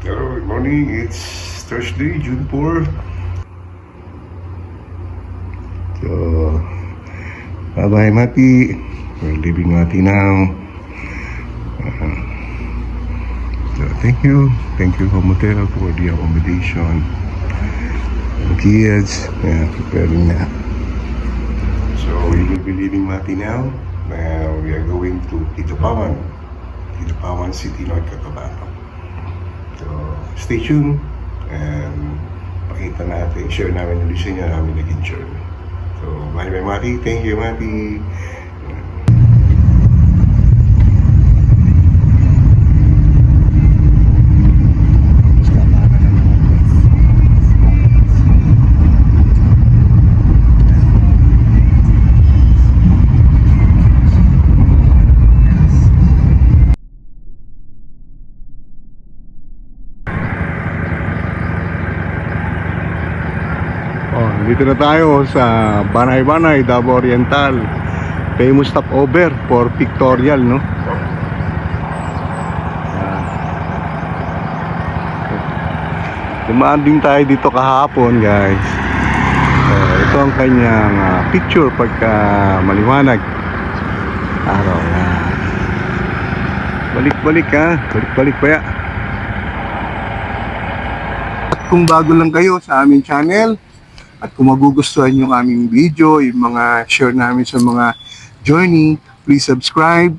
Hello, good morning. It's Thursday, June 4. So, bye-bye, Mati. We're leaving Mati now. So, thank you. Thank you, Homotel, for the accommodation. The kids, preparing na. So, we will be leaving Mati now. We are going to Itapawan City, North Cotabato. So, stay tuned and pakita natin, share namin yung sa inyo namin naging journey. So, bye-bye, Mati. Thank you, Mati. Dito na tayo sa Banay-Banay, Davao Oriental. Famous stopover for pictorial, no? Dumaan din tayo dito kahapon, guys. Ito ang kanyang picture pagka maliwanag araw na. Balik-balik ha, balik-balik pa ya. At kung bago lang kayo sa aming channel, at kung magugustuhan yung aming video, yung mga share namin sa mga journey, please subscribe,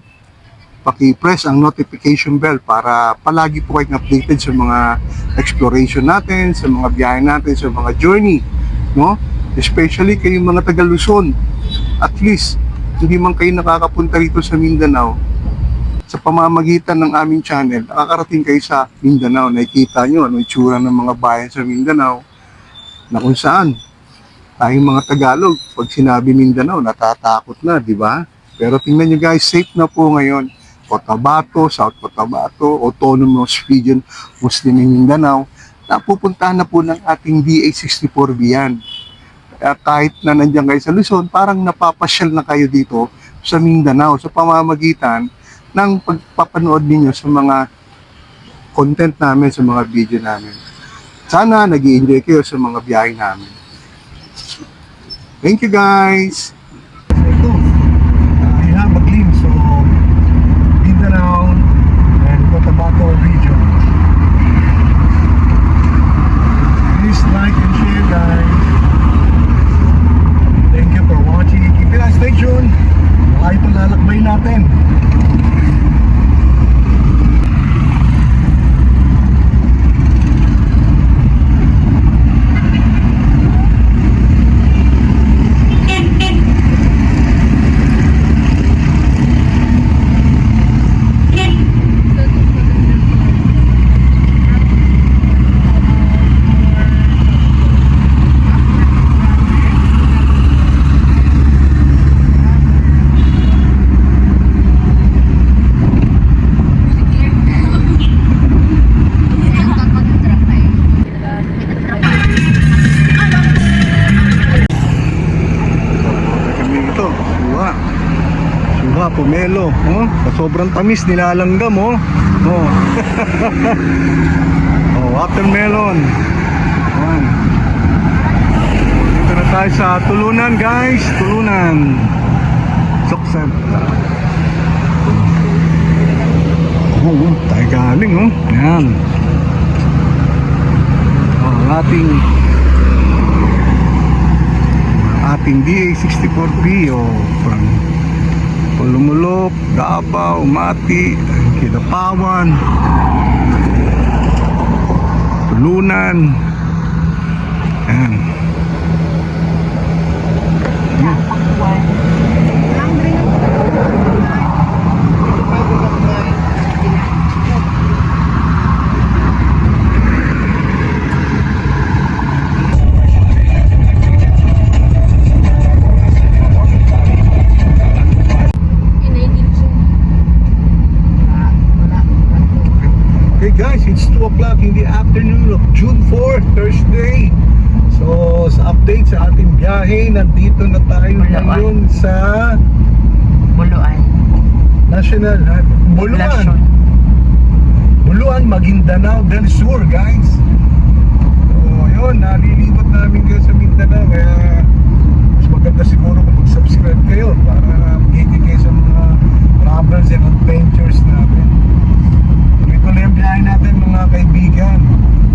paki-press ang notification bell para palagi po kayong updated sa mga exploration natin, sa mga biyahe natin, sa mga journey, no? Especially kayong mga taga Luzon. At least, hindi man kayo nakakapunta rito sa Mindanao, sa pamamagitan ng aming channel, nakakarating kayo sa Mindanao. Nakikita nyo ano itsura ng mga bayan sa Mindanao, na kung saan tayong mga Tagalog, pag sinabi Mindanao, natatakot na, di ba? Pero tingnan nyo guys, safe na po ngayon. Cotabato, South Cotabato, Autonomous Region, Muslim Mindanao, napupuntahan na po ng ating DA-64B yan. Kaya kahit na nandiyan kayo sa Luzon, parang napapasyal na kayo dito sa Mindanao, sa pamamagitan ng pagpapanood ninyo sa mga content namin, sa mga video namin. Sana nag-i-enjoy kayo sa mga biyahe namin. Thank you guys! Ito, I have a glimpse of Mindanao and Cotabato region. Please like and share guys. Thank you for watching. Keep it on stay tuned. Baka ito lalakbay natin. Pomelo, oh, sobrang tamis, nilalanggam, oh. Oh. Oh, watermelon. Oh. Dito na tayo sa Tulunan, guys. Tulunan. Suksan. Oh, tayo galing, oh. Yan. Oh, ang ating DA-64B, oh, from Lumulok, Davao, Mati, Kidapawan, Tulunan. Ayan. Guys, it's 2 o'clock in the afternoon of June 4, Thursday. So, sa update sa ating biyahe, nandito na tayo ngayon sa Buluan. National Buluan. Buluan Maguindanao del Sur, guys. So, yun, nalilibot namin kayo sa Mindanao. Kaya, mas maganda siguro kung mag-subscribe kayo para magiging kayo sa mga travels and adventures natin. Tuloy-tuloy ang biyahe natin, mga kaibigan.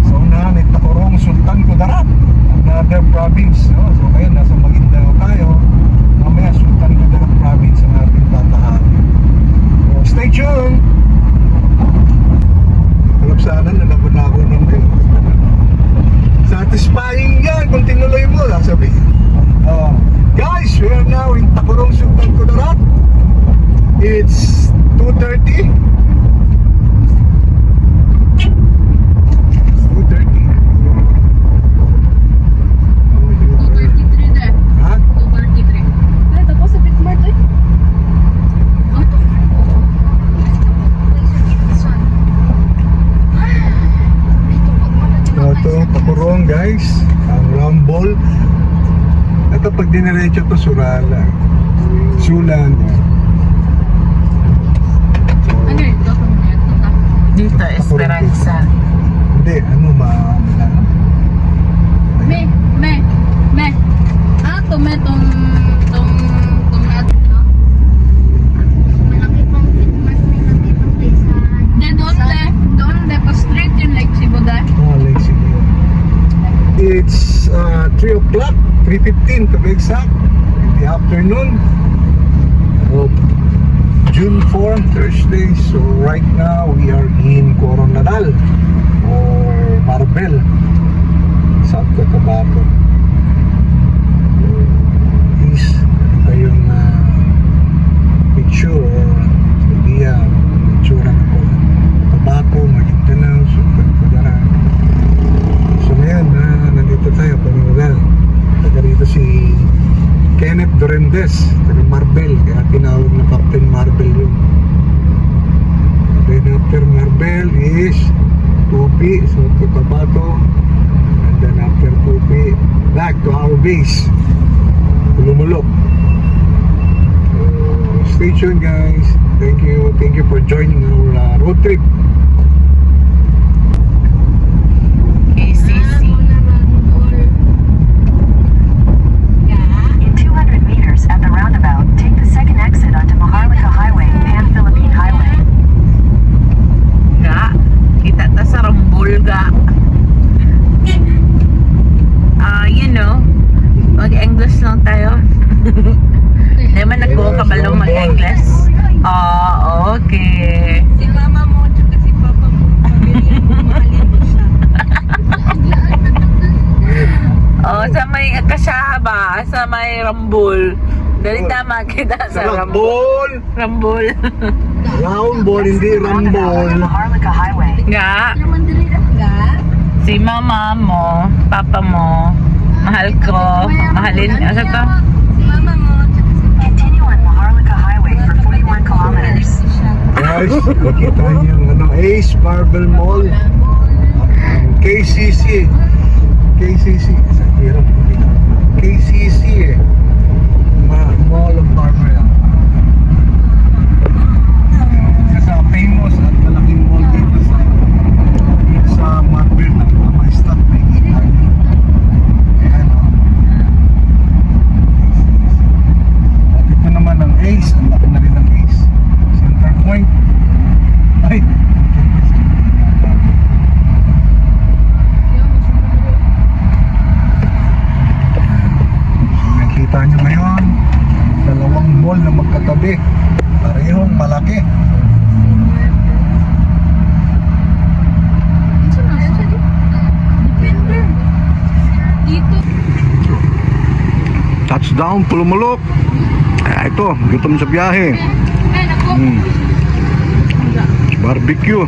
Sa unahan ay Tacorong, Sultan Kudarat, another province. No? So, ngayon, nasa Maguindanao tayo. Mamaya, Sultan Kudarat province ang ating tatahan. So, stay tuned! Alam sana, nalabot na ako ng mail. Satisfying yan kung tinuloy mo, sabi. Guys, we are now in Tacorong, Sultan Kudarat. It's 2:30. 2:30. 233 deh. Ha? 233. Ay, tapos sa Bitmart eh. Ito, Tacorong, guys. Ang Rambol. Ito, pag diniretso to, Surala. Sulan. Ano yun? Dito, Esperanza. Hindi, ano, Me. Ah, tong tomato, no? Malaki pang mas may nakitang place sa Doon de, pa street yun, like Cebu dahil. like sige. It's 3 o'clock, 3:15 to be exact, in the afternoon of June 4, Thursday. So right now we are in Coronadal or Marbel, South Cotabato. Please, kayong picture or idea, picture ng Cotabato, Maguindanao, Sultan Kudarat. So ngayon, nandito tayo, Coronadal. Taga rito si Kenneth Dorendes, taga Marbel, kaya tinawag na Captain Marbel yun. Then after Marbel is Tupi, so Cotabato, and then after Tupi, back to our base, Lumulok. So, stay tuned, guys. Thank you for joining our road trip. KCC. In 200 meters at the roundabout, take the second exit onto Maharlika Highway, Pan-Philippine Highway. Ga. Kita ta sa Rambol, ga. Mag-English lang tayo. Hindi man nag-go ka balong mag-English. Okay. Si mama mo, tsaka si papa mo, pamilya mo, mahalin mo siya. Sa may Kasaba, sa may Rambol. Dali tama kita sa Rambol. Rambol! Rambol. Round ball, hindi Roundabout rambol. on Maharlika Highway. Nga. Naman dili ga. Si mama mo, papa mo, mahal ko, mahalin, ano to? Si mama mo, tsaka si papa. Continue on Maharlika Highway for 41 kilometers. Guys, nakita niyo yung Ace Marble Mall. KCC. KCC. Sa hirap. KCC eh. Mall of Marble. Sa famous at malaking mall dito sa Marble na mga stop na kita. Ayan o. At ito naman ang Ace. Ang laki na rin ng Ace. Center Point. Ay! Nakita nyo ngayon, dalawang mall na magkatabi. Parehong malaki. Dito. Touchdown, Pulumulok. Ito, gutom sa biyahe. Ay, naku. Barbecue.